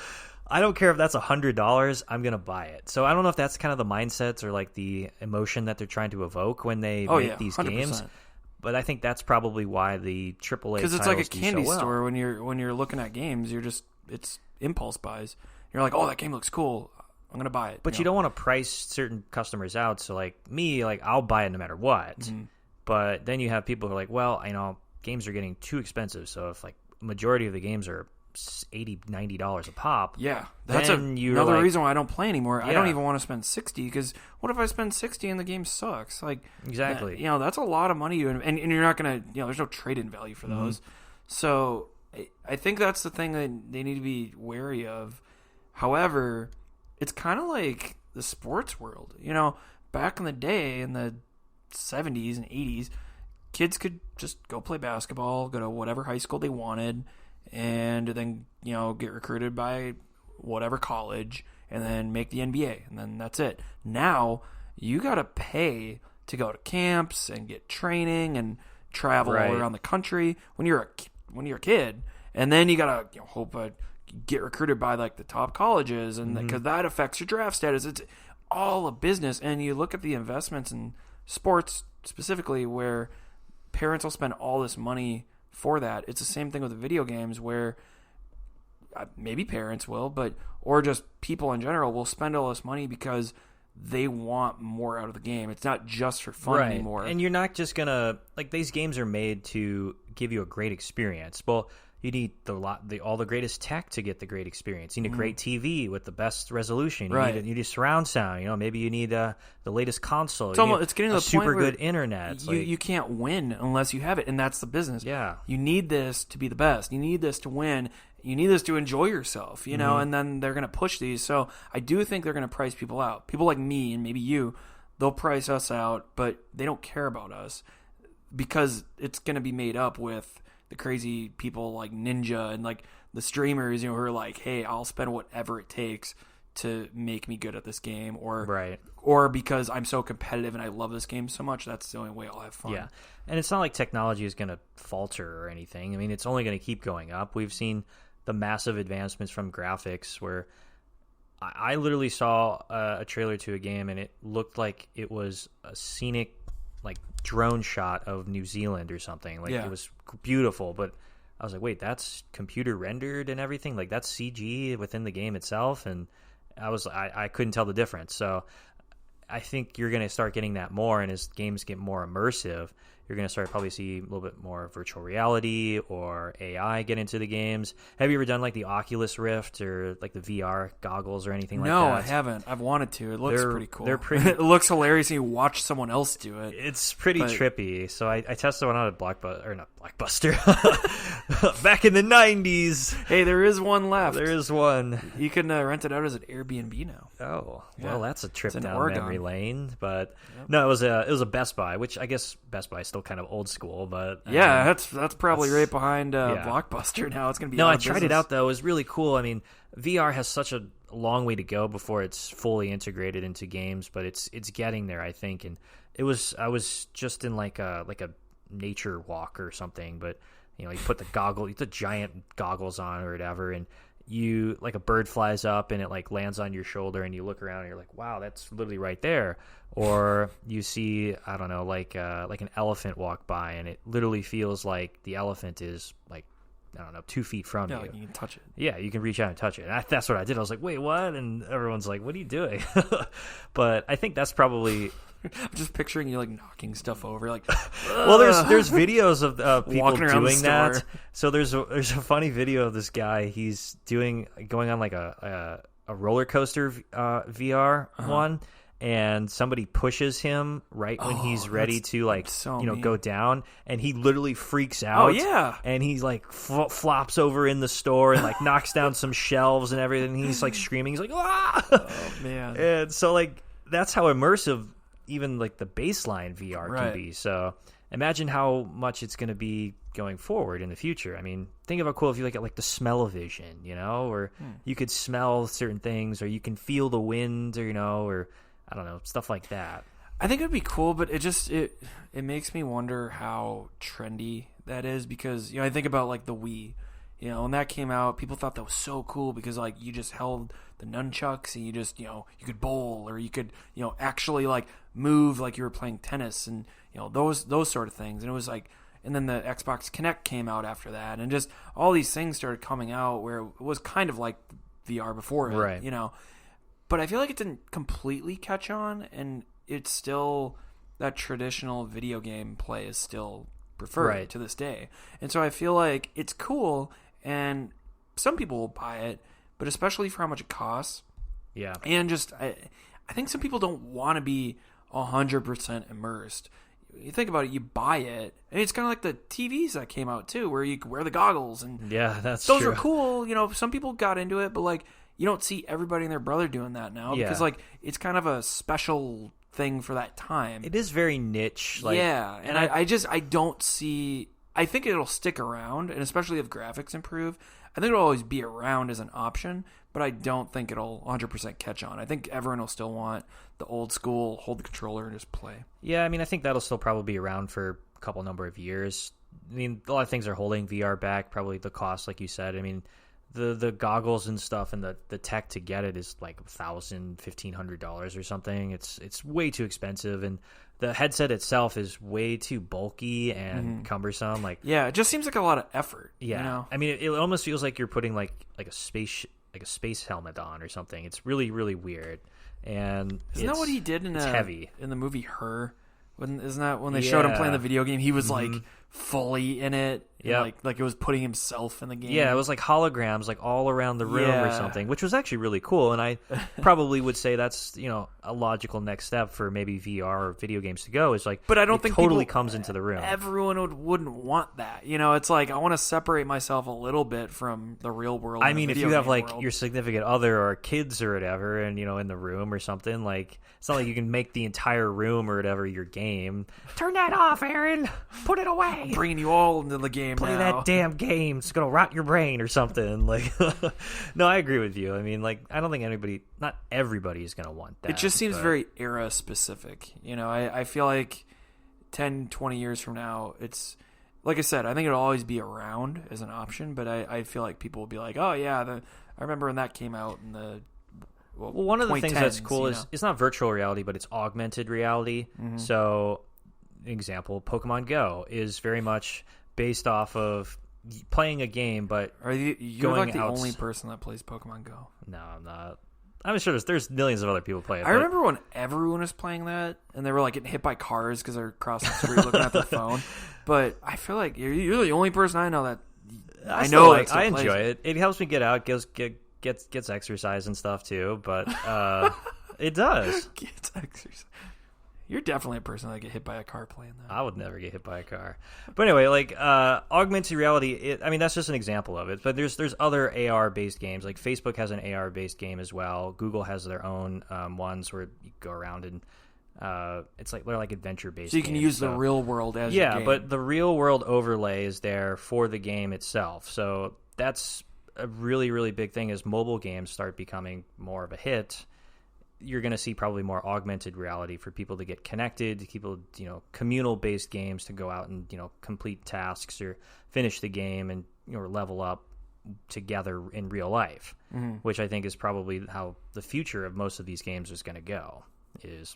I don't care if that's $100. I'm gonna buy it. So I don't know if that's kind of the mindsets or like the emotion that they're trying to evoke when they make these 100%. Games. But I think that's probably why the AAA because it's like a candy store when you're looking at games. It's impulse buys. You're like, oh, that game looks cool. I'm gonna buy it. But you don't want to price certain customers out. So like me, like I'll buy it no matter what. Mm-hmm. But then you have people who are like, well, games are getting too expensive. So if like majority of the games are $80-$90 a pop, that's another reason why I don't play anymore. I don't even want to spend $60 because what if I spend $60 and the game sucks? Like exactly, that's a lot of money, and you're not gonna, there's no trade-in value for those. Mm-hmm. So I think that's the thing that they need to be wary of. However, it's kind of like the sports world. Back in the day, in the 70s and 80s, kids could just go play basketball, go to whatever high school they wanted, and then get recruited by whatever college, and then make the NBA, and then that's it. Now you got to pay to go to camps and get training and travel all around the country when you're a kid, and then you got to hope get recruited by like the top colleges, and because that affects your draft status. It's all a business, and you look at the investments in sports specifically where parents will spend all this money for that. It's the same thing with the video games where maybe parents will, or just people in general will spend all this money because they want more out of the game. It's not just for fun anymore. And you're not just gonna, like, these games are made to give you a great experience. Well, you need all the greatest tech to get the great experience. You need a great TV with the best resolution. You need surround sound. Maybe you need the latest console. It's getting to the super point where good internet. You can't win unless you have it, and that's the business. Yeah, you need this to be the best. You need this to win. You need this to enjoy yourself. And then they're going to push these. So I do think they're going to price people out. People like me and maybe you they'll price us out, but they don't care about us because it's going to be made up with the crazy people like Ninja and like the streamers, who are like, hey, I'll spend whatever it takes to make me good at this game, or because I'm so competitive and I love this game so much, that's the only way I'll have fun. Yeah, and it's not like technology is going to falter or anything. I mean, it's only going to keep going up. We've seen the massive advancements from graphics where I literally saw a trailer to a game and it looked like it was a scenic like drone shot of New Zealand or something. Like It was beautiful, but I was like, wait, that's computer rendered and everything? Like that's CG within the game itself? And I couldn't tell the difference. So I think you're going to start getting that more, and as games get more immersive, you're going to start probably see a little bit more virtual reality or AI get into the games. Have you ever done like the Oculus Rift or like the VR goggles or anything like that? No, I haven't. I've wanted to. It looks pretty cool. They're pretty. It looks hilarious when you watch someone else do it. It's pretty trippy. So I tested one out at Blockbuster. Back in the 90s. Hey, there is one left. There is one. You can rent it out as an Airbnb now. Oh, well, that's a trip down Oregon. memory lane. But no, it was a Best Buy, which I guess Best Buy is still kind of old school. But that's probably right behind Blockbuster now. It's going to be I tried it out though. It was really cool. I mean, VR has such a long way to go before it's fully integrated into games, but it's getting there, I think. And I was just in like a nature walk or something, but you put the giant goggles on or whatever, and you like a bird flies up and it like lands on your shoulder, and you look around and you're like, wow, that's literally right there. Or you see, I don't know, like an elephant walk by, and it literally feels like the elephant is like, I don't know, 2 feet from you. Like you can touch it. Yeah, you can reach out and touch it. And that's what I did. I was like, wait, what? And everyone's like, what are you doing? But I think that's probably... I'm just picturing you like knocking stuff over, like. Well, there's videos of people walking around doing the that. store. So there's a funny video of this guy. He's going on like a roller coaster VR one, and somebody pushes him right when he's ready to like go down, and he literally freaks out. Oh yeah, and he's like flops over in the store and like knocks down some shelves and everything. He's like screaming. He's like, ah! Oh man. And so like that's how immersive even like the baseline VR can be. So imagine how much it's going to be going forward in the future. I mean, think of how cool if you look at like the smell-o-vision, or you could smell certain things, or you can feel the wind, or I don't know, stuff like that. I think it'd be cool, but it makes me wonder how trendy that is, because I think about like the Wii. When that came out, people thought that was so cool because like you just held the nunchucks and you just you could bowl, or you could actually like move like you were playing tennis, and those sort of things. And it was like, and then the Xbox Kinect came out after that, and just all these things started coming out where it was kind of like VR before it, right? But I feel like it didn't completely catch on, and it's still that traditional video game play is still preferred to this day. And so I feel like it's cool, and some people will buy it, but especially for how much it costs. Yeah. And just, I think some people don't want to be 100% immersed. You think about it, you buy it, and it's kind of like the TVs that came out too, where you could wear the goggles, and those true. Are cool. Some people got into it, but like you don't see everybody and their brother doing that now because like it's kind of a special thing for that time. It is very niche. Like, and I don't see. I think it'll stick around, and especially if graphics improve, I think it'll always be around as an option, but I don't think it'll 100% catch on. I think everyone will still want the old school, hold the controller and just play. Yeah, I mean, I think that'll still probably be around for a couple number of years. I mean, a lot of things are holding VR back, probably the cost, like you said. I mean, the goggles and stuff and the tech to get it is like $1,000, $1,500 or something. It's way too expensive, and the headset itself is way too bulky and cumbersome. Like, yeah, it just seems like a lot of effort. Yeah, I mean, it almost feels like you're putting like a space helmet on or something. It's really, really weird. And isn't that what he did heavy in the movie Her? Isn't that when they showed him playing the video game? He was like fully in it. Yeah, like it was putting himself in the game. Yeah, it was like holograms like all around the room or something, which was actually really cool. And I probably would say that's a logical next step for maybe VR or video games to go. Is like, but I don't think totally comes into the room. Everyone wouldn't want that. It's like I want to separate myself a little bit from the real world. I mean, if you have like your significant other or kids or whatever, and in the room or something, like it's not like you can make the entire room or whatever your game. Turn that off, Aaron. Put it away. I'm bringing you all into the game. Play that damn game. It's gonna rot your brain or something. Like, no, I agree with you. I mean, like, I don't think not everybody is gonna want that. It just seems very era specific. I feel like 10, 20 years from now, it's like I said. I think it'll always be around as an option, but I feel like people will be like, oh yeah, I remember when that came out in the. Well, one of the things that's cool is it's not virtual reality, but it's augmented reality. Mm-hmm. So, example, Pokemon Go is very much based off of playing a game, but you're like the only person that plays Pokemon Go. No, I'm not. I'm sure there's millions of other people playing it. I remember when everyone was playing that, and they were like getting hit by cars because they're crossing the street looking at their phone. But I feel like you're the only person I know that I know. I enjoy it. It helps me get out, gets exercise and stuff too. But it does. Gets exercise. You're definitely a person that get hit by a car playing that. I would never get hit by a car. But anyway, like augmented reality, that's just an example of it. But there's other AR-based games. Like Facebook has an AR-based game as well. Google has their own ones where you go around and it's like they're like adventure-based. So you can use the real world as your game. But the real world overlay is there for the game itself. So that's a really, really big thing as mobile games start becoming more of a hit. You're going to see probably more augmented reality for people to get connected, people, communal based games to go out and, complete tasks or finish the game and, or level up together in real life, which I think is probably how the future of most of these games is going to go, is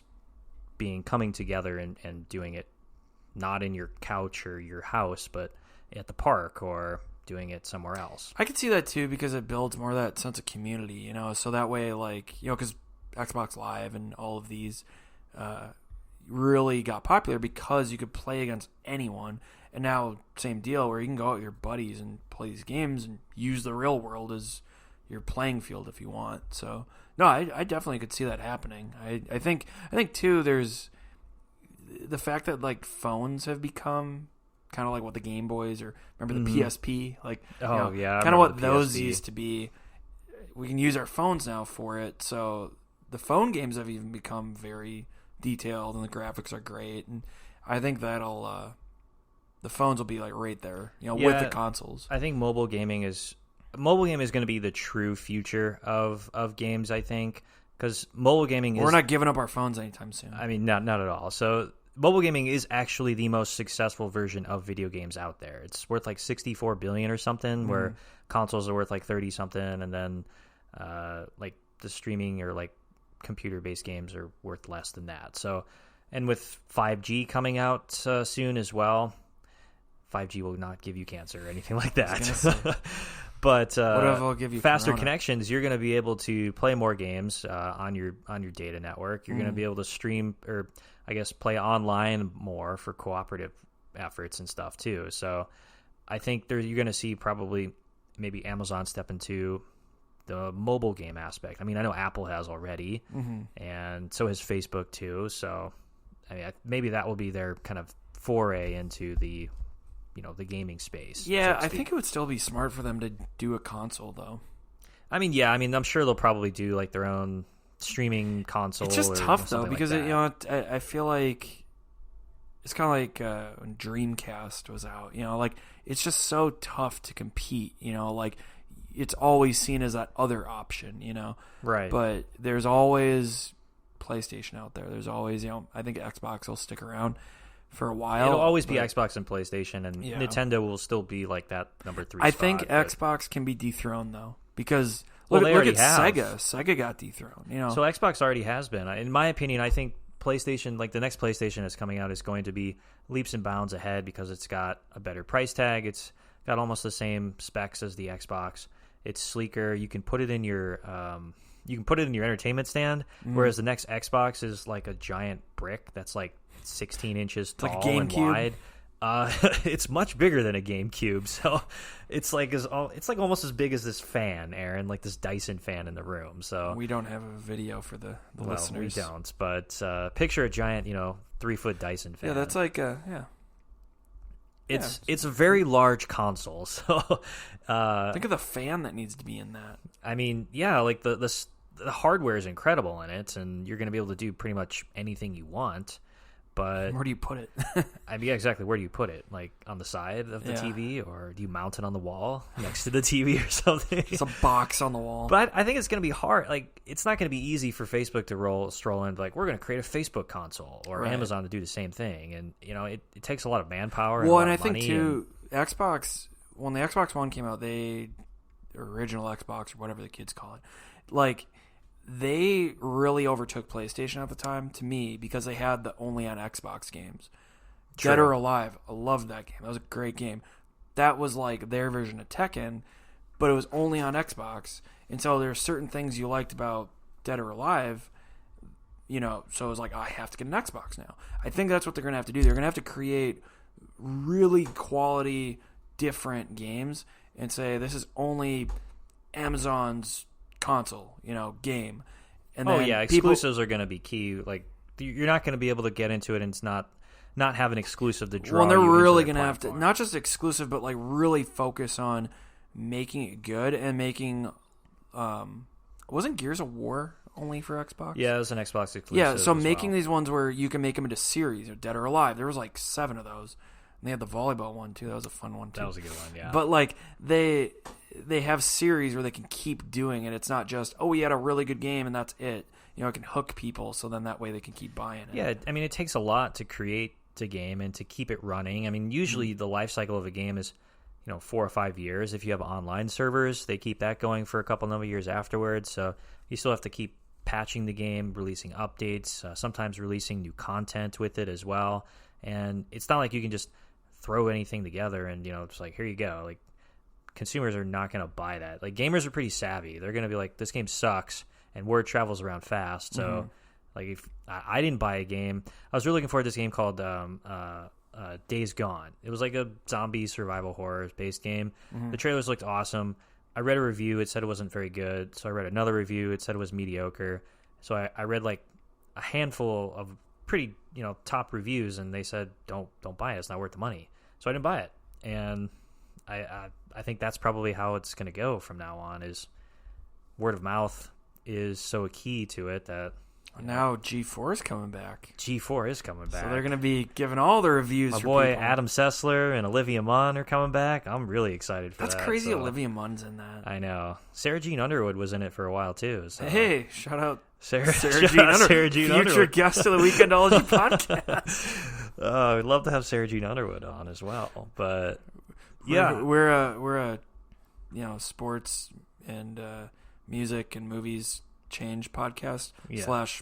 coming together and doing it not in your couch or your house, but at the park or doing it somewhere else. I could see that too, because it builds more of that sense of community, so that way, like, because Xbox Live and all of these really got popular because you could play against anyone. And now, same deal, where you can go out with your buddies and play these games and use the real world as your playing field if you want. So, no, I definitely could see that happening. I think too, there's the fact that like phones have become kind of like what the Game Boys or remember the PSP, like kind of what those used to be. We can use our phones now for it, so the phone games have even become very detailed and the graphics are great, and I think that'll the phones will be like right there, with the consoles. I think mobile gaming is going to be the true future of games, I think, because mobile gaming we're not giving up our phones anytime soon. I mean, not at all. So mobile gaming is actually the most successful version of video games out there. It's worth like $64 billion or something, where consoles are worth like 30 something, and then like the streaming or like computer-based games are worth less than that. So, and with 5G coming out soon as well, 5G will not give you cancer or anything like that. But whatever will give you faster corona. connections, you're going to be able to play more games on your data network. You're going to be able to stream, or I guess play online more for cooperative efforts and stuff too. So I think you're going to see probably maybe Amazon step into the mobile game aspect. I mean, I know Apple has already, and so has Facebook too. So I mean, maybe that will be their kind of foray into the the gaming space. Yeah, I think it would still be smart for them to do a console, though. I mean, I'm sure they'll probably do like their own streaming console. It's just tough though, because like I feel like it's kind of like when Dreamcast was out. Like it's just so tough to compete. Like it's always seen as that other option. Right. But there's always PlayStation out there. There's always I think Xbox will stick around for a while. It'll always be Xbox and PlayStation, and Nintendo will still be like that number 3 I spot, think Xbox can be dethroned though, because they look already at have. Sega got dethroned. So Xbox already has been. In my opinion, I think PlayStation, like the next PlayStation that's coming out, is going to be leaps and bounds ahead because it's got a better price tag. It's got almost the same specs as the Xbox. It's sleeker. You can put it in your entertainment stand, whereas the next Xbox is like a giant brick that's like 16 inches tall like and wide. It's much bigger than a GameCube, so it's like almost as big as this fan, Aaron, like this Dyson fan in the room. So we don't have a video for the listeners. We don't, but picture a giant, 3-foot Dyson fan. Yeah, that's like It's a very large console, so think of the fan that needs to be in that. I mean, yeah, like the hardware is incredible in it, and you're going to be able to do pretty much anything you want. But where do you put it? I mean, yeah, exactly. Where do you put it? Like on the side of the TV, or do you mount it on the wall next to the TV or something? It's a box on the wall. But I think it's going to be hard. Like, it's not going to be easy for Facebook to stroll in, like, we're going to create a Facebook console, or Amazon to do the same thing. And it takes a lot of manpower. Well, and I think too, Xbox, when the Xbox One came out, original Xbox or whatever the kids call it, like, they really overtook PlayStation at the time, to me, because they had the only on Xbox games. True. Dead or Alive, I loved that game. That was a great game. That was like their version of Tekken, but it was only on Xbox. And so there's certain things you liked about Dead or Alive, so it was like, I have to get an Xbox now. I think that's what they're going to have to do. They're going to have to create really quality, different games and say, this is only Amazon's console, game. And then exclusives are going to be key. Like, you're not going to be able to get into it and it's not have an exclusive to draw. Well, they're really going to have to not just exclusive, but like really focus on making it good and making. Wasn't Gears of War only for Xbox? Yeah, it was an Xbox exclusive. Yeah, so making these ones where you can make them into series or Dead or Alive. There was like 7 of those. And they had the volleyball one too. That was a fun one too. That was a good one. Yeah, but like they have series where they can keep doing it. It's not just, we had a really good game and that's it. It can hook people, so then that way they can keep buying it. Yeah, I mean, it takes a lot to create a game and to keep it running. I mean, usually the life cycle of a game is, 4 or 5 years. If you have online servers, they keep that going for a couple number of years afterwards. So you still have to keep patching the game, releasing updates, sometimes releasing new content with it as well. And it's not like you can just throw anything together and, it's like, here you go. Like, consumers are not going to buy that. Like, gamers are pretty savvy. They're going to be like, this game sucks, and word travels around fast. So, like, if I didn't buy a game, I was really looking forward to this game called Days Gone. It was like a zombie survival horror-based game. The trailers looked awesome. I read a review. It said it wasn't very good. So I read another review. It said it was mediocre. So I read, like, a handful of pretty, top reviews, and they said, don't buy it. It's not worth the money. So I didn't buy it. And I think that's probably how it's going to go from now on, is word of mouth is so key to it that... Now G4 is coming back. G4 is coming back. So they're going to be giving all the reviews My for boy people. Adam Sessler and Olivia Munn are coming back. I'm really excited for that. That's crazy Olivia Munn's in that. I know. Sarah Jean Underwood was in it for a while, too. So. Hey, shout out Sarah Jean Underwood, future guest of the Weekendology podcast. We'd love to have Sarah Jean Underwood on as well. But, we're a sports and music and movies change podcast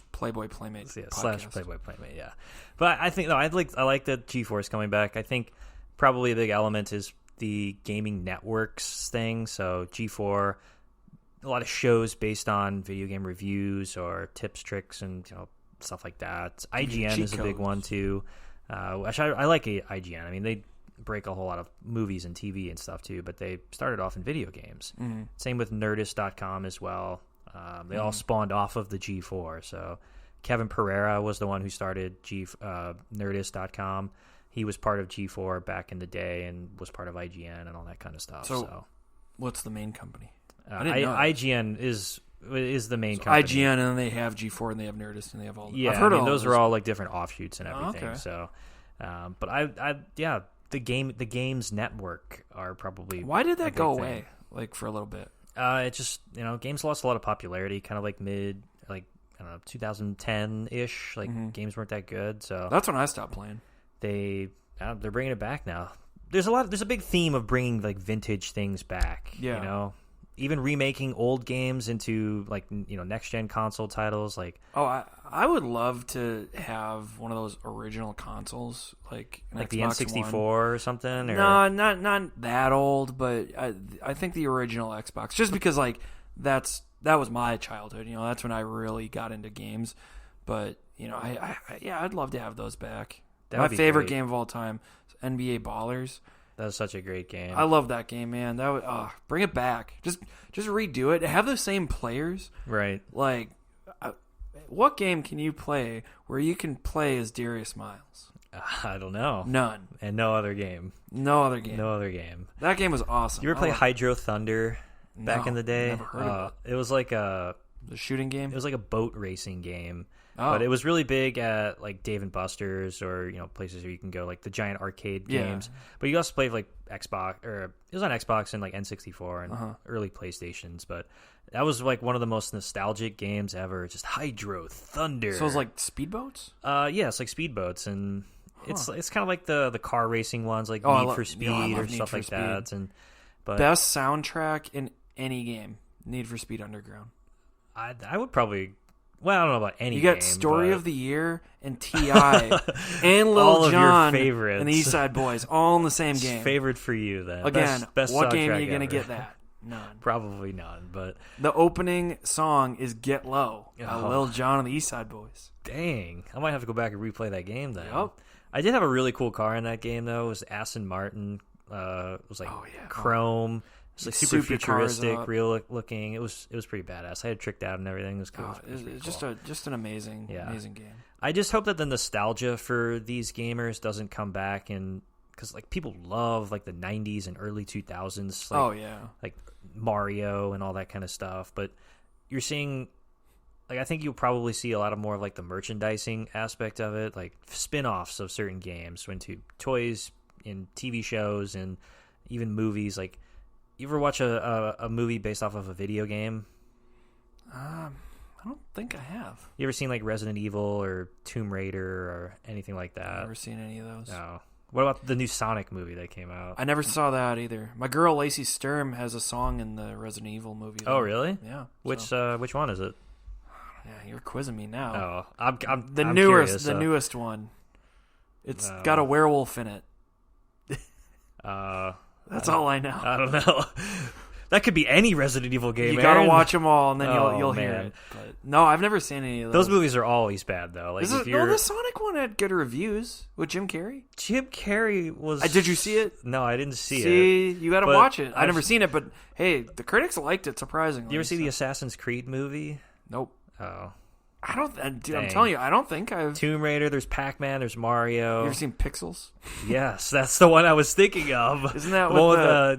/ Playboy Playmate podcast. / Playboy Playmate, yeah. But I think I like that G4 is coming back. I think probably a big element is the gaming networks thing. So G4, a lot of shows based on video game reviews or tips, tricks, and stuff like that. IGN is a big one too. Actually, I like IGN. I mean, they break a whole lot of movies and TV and stuff too, but they started off in video games. Same with Nerdist.com as well. They all spawned off of the G4. So Kevin Pereira was the one who started Nerdist.com. He was part of G4 back in the day and was part of IGN and all that kind of stuff. So what's the main company? IGN is the main company. IGN, and then they have G4 and they have Nerdist and they have all. Yeah, I've heard those are all like different offshoots and everything. Okay. So, but the games network are probably. Why did that go away? Like for a little bit. It just games lost a lot of popularity, kind of like 2010-ish. Like games weren't that good, so that's when I stopped playing. They're bringing it back now. There's a big theme of bringing like vintage things back. Yeah. Even remaking old games into like next gen console titles. Like I would love to have one of those original consoles, like the Xbox N64 One. or something. Or... No, not that old, but I think the original Xbox, just because like that was my childhood. That's when I really got into games. But I'd love to have those back. My favorite game of all time is NBA Ballers. That was such a great game. I love that game, man. That would bring it back. Just redo it. Have the same players. Right. Like, what game can you play where you can play as Darius Miles? I don't know. None. And no other game. No other game. No other game. That game was awesome. You ever play Hydro Thunder back in the day? Never heard of it. It was like the shooting game? It was like a boat racing game. Oh. But it was really big at like Dave and Buster's or places where you can go, like the giant arcade games. But you also play like Xbox, or it was on Xbox and like N64 and early PlayStations. But that was like one of the most nostalgic games ever. Just Hydro Thunder. So it was like speedboats? Yeah, it's like speedboats, and it's kind of like the car racing ones, like Need for Speed or stuff like that. But best soundtrack in any game, Need for Speed Underground. I would probably. Well, I don't know about any. You got game, Story of the Year and T.I. and Lil Jon and the East Side Boys all in the same game. Favorite for you then? Again, best what game are you going to get that? None. Probably none. But the opening song is "Get Low" by Lil Jon and the East Side Boys. Dang, I might have to go back and replay that game then. Yep. I did have a really cool car in that game though. It was Aston Martin. It was like chrome. It's like super futuristic, real looking. It was pretty badass. I had it tricked out and everything. It was cool. It's just an amazing game. I just hope that the nostalgia for these gamers doesn't come back, and because like people love like the '90s and early 2000s. Like, like Mario and all that kind of stuff. But you're seeing, like, I think you'll probably see a lot of more of like the merchandising aspect of it, like spin-offs of certain games, went to toys and TV shows and even movies. Like, you ever watch a movie based off of a video game? I don't think I have. You ever seen like Resident Evil or Tomb Raider or anything like that? I've never seen any of those. No. What about the new Sonic movie that came out? I never saw that either. My girl Lacey Sturm has a song in the Resident Evil movie. Oh, really? Yeah. Which one is it? Yeah, you're quizzing me now. Oh, I'm the I'm newest, curious, the newest one. It's got a werewolf in it. That's all I know. I don't know. That could be any Resident Evil game. You gotta watch them all, and then you'll hear it. But no, I've never seen any of those. Those movies are always bad, though. Like the Sonic one had good reviews with Jim Carrey. Jim Carrey was. Did you see it? No, I didn't see it. See, you gotta watch it. I've never seen it, but hey, the critics liked it surprisingly. You ever see the Assassin's Creed movie? Nope. Oh. I don't, dude. I'm telling you, I don't think I've. Tomb Raider. There's Pac-Man. There's Mario. You ever seen Pixels? Yes, that's the one I was thinking of. Isn't that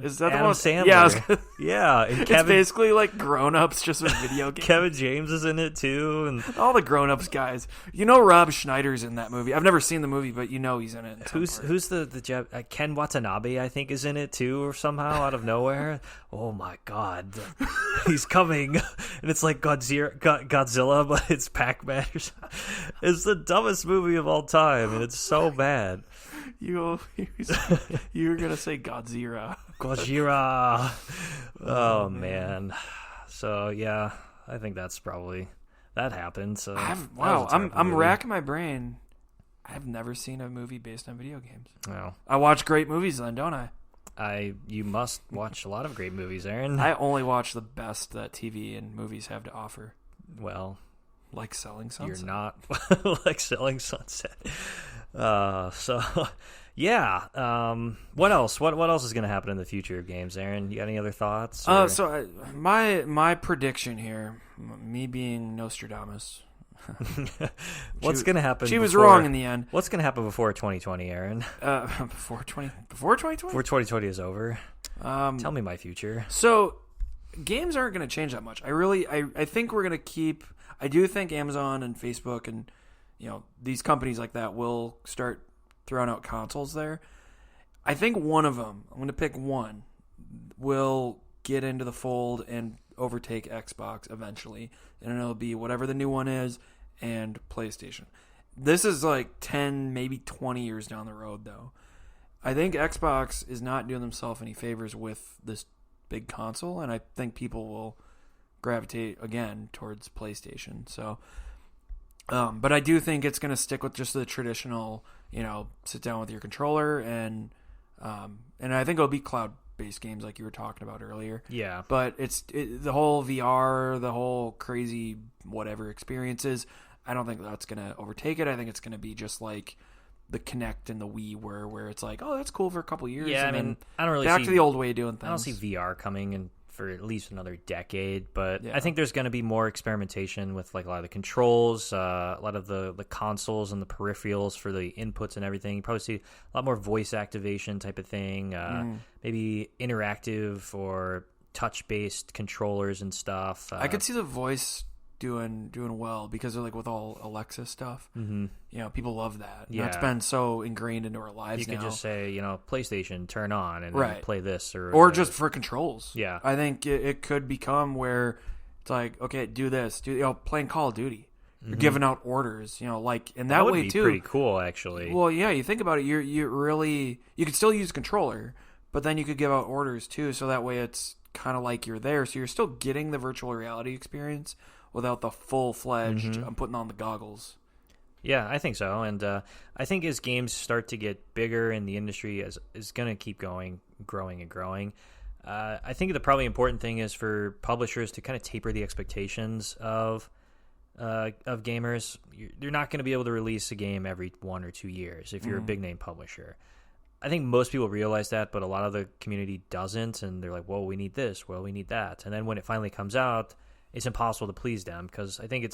is that Adam the one? Sandler? Yeah, yeah. And it's basically like grown-ups just with video games. Kevin James is in it too, and all the grown-ups guys. You know, Rob Schneider's in that movie. I've never seen the movie, but you know he's in it. Who's the Ken Watanabe? I think is in it too, or somehow out of nowhere. Oh my God, he's coming, and it's like Godzilla, but it's Pac-Man. It's the dumbest movie of all time, and it's so bad. You were gonna say Godzilla. Gojira. Oh man. So yeah, I think that's probably that happened. So I'm racking my brain. I've never seen a movie based on video games. No. I watch great movies then, don't I? You must watch a lot of great movies, Aaron. I only watch the best that TV and movies have to offer. Well, like Selling Sunset. You're not like Selling Sunset. So yeah. What else? What else is going to happen in the future of games, Aaron? You got any other thoughts? My prediction here, me being Nostradamus. What's going to happen? She was wrong in the end. What's going to happen before 2020, Aaron? Before 2020? Before 2020 is over. Tell me my future. So, games aren't going to change that much. I think we're going to keep. I do think Amazon and Facebook and these companies like that will start throwing out consoles there. I think one of them, I'm going to pick one, will get into the fold and overtake Xbox eventually, and it'll be whatever the new one is and PlayStation. This is like 10, maybe 20 years down the road, though. I think Xbox is not doing themselves any favors with this big console, and I think people will gravitate again towards PlayStation. So, but I do think it's going to stick with just the traditional, sit down with your controller and I think it'll be cloud-based games like you were talking about earlier. Yeah. But the whole VR, the whole crazy whatever experiences, I don't think that's going to overtake it. I think it's going to be just like the Kinect and the Wii were, where it's like, oh, that's cool for a couple years. Yeah, and I mean, I don't really back see, to the old way of doing things. I don't see VR coming in for at least another decade, but Yeah. I think there's going to be more experimentation with like a lot of the controls, a lot of the consoles and the peripherals for the inputs and everything. You probably see a lot more voice activation type of thing, maybe interactive or touch-based controllers and stuff. I could see the voice doing well because they're like with all Alexa stuff. Mm-hmm. You know, people love that. Yeah, that's been so ingrained into our lives. You could just say, PlayStation, turn on, and right. then play this, or just for controls. Yeah, I think it could become where it's like, okay, do this, playing Call of Duty. You're giving out orders, like in that would way be too. Pretty cool, actually. Well, yeah, you think about it, you could still use a controller, but then you could give out orders too, so that way it's kind of like you're there, so you're still getting the virtual reality experience without the full-fledged I'm putting on the goggles. Yeah, I think so. And I think as games start to get bigger and the industry is going to keep growing and growing, I think the probably important thing is for publishers to kind of taper the expectations of gamers. You're not going to be able to release a game every 1 or 2 years if you're a big-name publisher. I think most people realize that, but a lot of the community doesn't, and they're like, well, we need this, well, we need that. And then when it finally comes out, it's impossible to please them because I think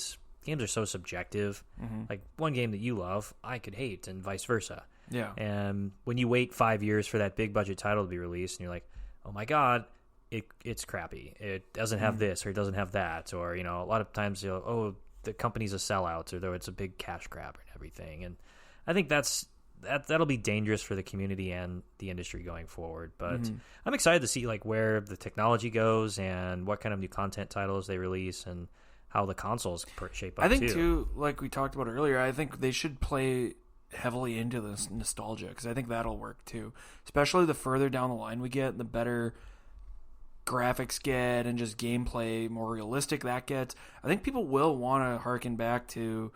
games are so subjective. Like one game that you love, I could hate, and vice versa. Yeah. And when you wait 5 years for that big budget title to be released, and you're like, oh my god, it's crappy. It doesn't have this or it doesn't have that, or a lot of times oh, the company's a sellout, or though it's a big cash grab and everything. And I think that'll be dangerous for the community and the industry going forward. But I'm excited to see like where the technology goes and what kind of new content titles they release and how the consoles shape up. I think too, like we talked about earlier, I think they should play heavily into this nostalgia because I think that'll work too. Especially the further down the line we get, the better graphics get and just gameplay more realistic that gets. I think people will want to harken back to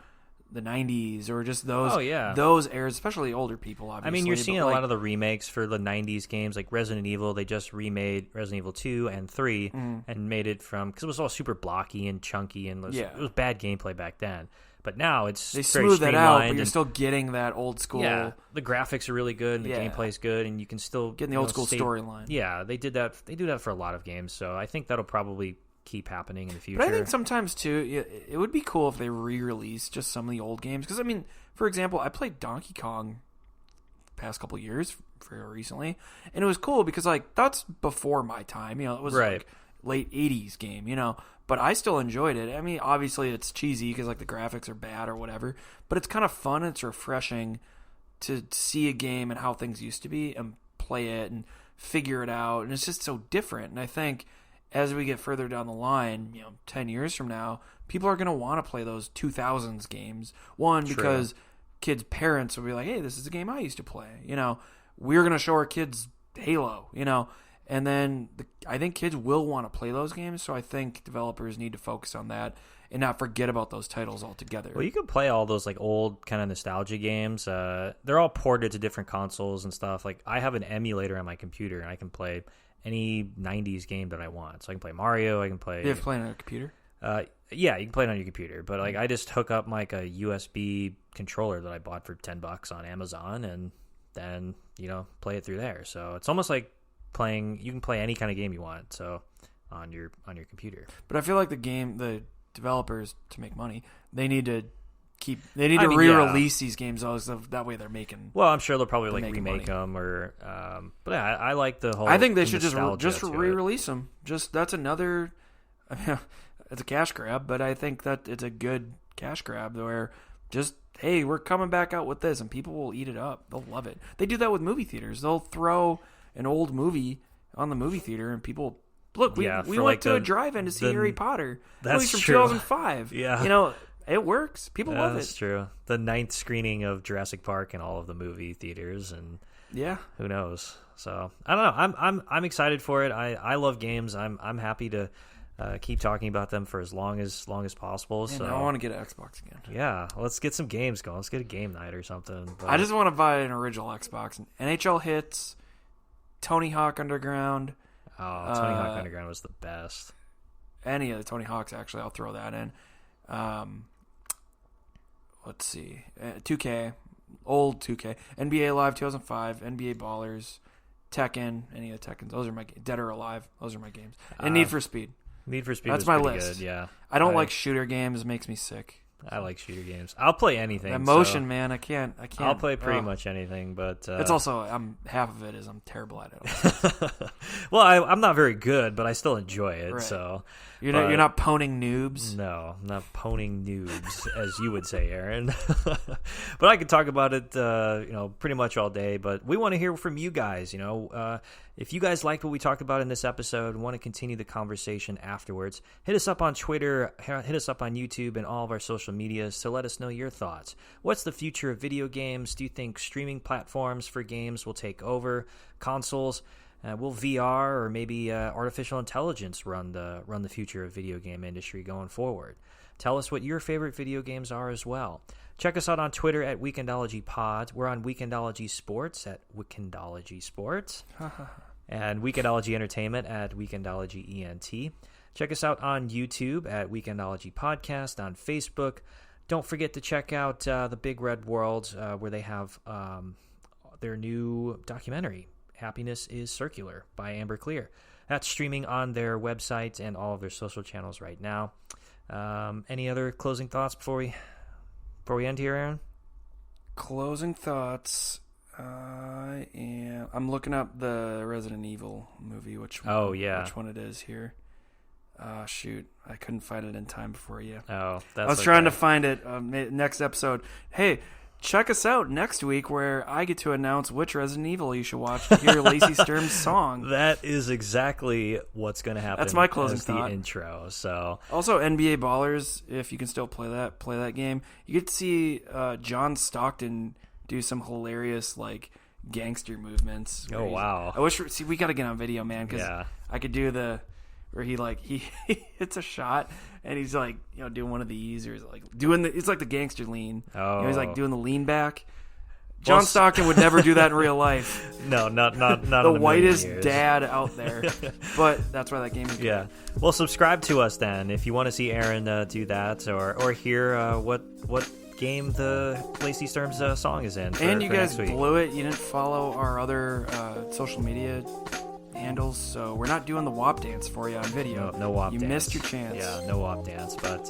the 90s or just those eras, especially older people, obviously. I mean, you're seeing a lot of the remakes for the 90s games, like Resident Evil. They just remade Resident Evil 2 and 3 and made it because it was all super blocky and chunky and it was bad gameplay back then. But now they smooth that out, but you're still getting that old school. Yeah, the graphics are really good and the gameplay's good, and you can still getting the old school storyline. Yeah, they did that. They do that for a lot of games, so I think that'll probably keep happening in the future. But I think sometimes too, it would be cool if they re-release just some of the old games. Because I mean, for example, I played Donkey Kong the past couple of years, very recently, and it was cool because like that's before my time. It was like late '80s game. But I still enjoyed it. I mean, obviously it's cheesy because like the graphics are bad or whatever, but it's kind of fun. It's refreshing to see a game and how things used to be and play it and figure it out, and it's just so different. And I think as we get further down the line, 10 years from now, people are going to want to play those 2000s games. One, because kids' parents will be like, hey, this is a game I used to play. We're going to show our kids Halo, and then I think kids will want to play those games. So I think developers need to focus on that and not forget about those titles altogether. Well, you can play all those like old kind of nostalgia games. They're all ported to different consoles and stuff. Like I have an emulator on my computer, and I can play any 90s game that I want. So I can play Mario, I can play... You have to play it on a computer? Yeah, you can play it on your computer. But like I just hook up like a USB controller that I bought for $10 on Amazon and then, play it through there. So it's almost like you can play any kind of game you want on your computer. But I feel like the developers, to make money, they need to re-release these games so that way they're making. Well, I'm sure they'll probably like remake them or. But yeah, I like the whole. I think they should just re-release them. That's another. It's a cash grab, but I think that it's a good cash grab where just hey, we're coming back out with this, and people will eat it up. They'll love it. They do that with movie theaters. They'll throw an old movie on the movie theater, and people. Look, we went to a drive-in to see Harry Potter. That's from true. 2005. Yeah. It works. People love it. That's true. The 9th screening of Jurassic Park in all of the movie theaters, and who knows? So I don't know. I'm excited for it. I love games. I'm happy to keep talking about them for as long as possible. Man, so I want to get an Xbox again. Yeah, let's get some games going. Let's get a game night or something. But I just want to buy an original Xbox. NHL Hits, Tony Hawk Underground. Oh, Tony Hawk Underground was the best. Any of the Tony Hawks, actually, I'll throw that in. Let's see. 2K, old 2K, NBA Live 2005, NBA Ballers, Tekken, any of the Tekkens. Those are my games. Dead or Alive. Those are my games. And Need for Speed. Need for Speed. That's was my pretty list. Good, yeah. I don't like shooter games. It makes me sick. I like shooter games. I'll play anything. Emotion, man. I can't. I'll play pretty much anything, but it's also half of it is I'm terrible at it. Well, I'm not very good, but I still enjoy it. Right. So you're not poning noobs. No, not poning noobs, as you would say, Aaron. But I could talk about it, pretty much all day. But we want to hear from you guys. If you guys liked what we talked about in this episode and want to continue the conversation afterwards, hit us up on Twitter, hit us up on YouTube, and all of our social medias to let us know your thoughts. What's the future of video games? Do you think streaming platforms for games will take over consoles? Will VR or maybe artificial intelligence run the future of video game industry going forward? Tell us what your favorite video games are as well. Check us out on Twitter at Weekendology Pod. We're on Weekendology Sports at Weekendology Sports. And Weekendology Entertainment at Weekendology ENT. Check us out on YouTube at Weekendology Podcast, on Facebook. Don't forget to check out The Big Red World, where they have their new documentary, Happiness is Circular, by Amber Clear. That's streaming on their website and all of their social channels right now. Any other closing thoughts before we end here, Aaron? Closing thoughts. I'm looking up the Resident Evil movie. Which one it is here? Shoot, I couldn't find it in time before you. Oh, I was trying to find it. Next episode. Hey, check us out next week where I get to announce which Resident Evil you should watch to hear Lacey Sturm's song. That is exactly what's going to happen. That's my closing thought. The intro. So also NBA Ballers, if you can still play that game, you get to see John Stockton do some hilarious gangster movements. Oh wow! I wish we got to get on video, man, because I could do where he hits a shot and he's doing one of these, or he's doing it's like the gangster lean. Oh, he's doing the lean back. John Stockton would never do that in real life. No, not the whitest dad out there. But that's why that game is good. Yeah. Well, subscribe to us then if you want to see Aaron do that, or hear what game the Lacey Sturm's song is in. And you guys blew it. You didn't follow our other social media handles, so we're not doing the WAP dance for you on video. No WAP dance. You missed your chance. Yeah, no WAP dance. But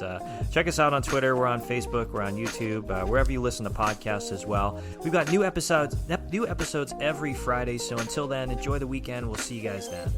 check us out on Twitter. We're on Facebook. We're on YouTube. Wherever you listen to podcasts as well. We've got new episodes every Friday. So until then, enjoy the weekend. We'll see you guys then.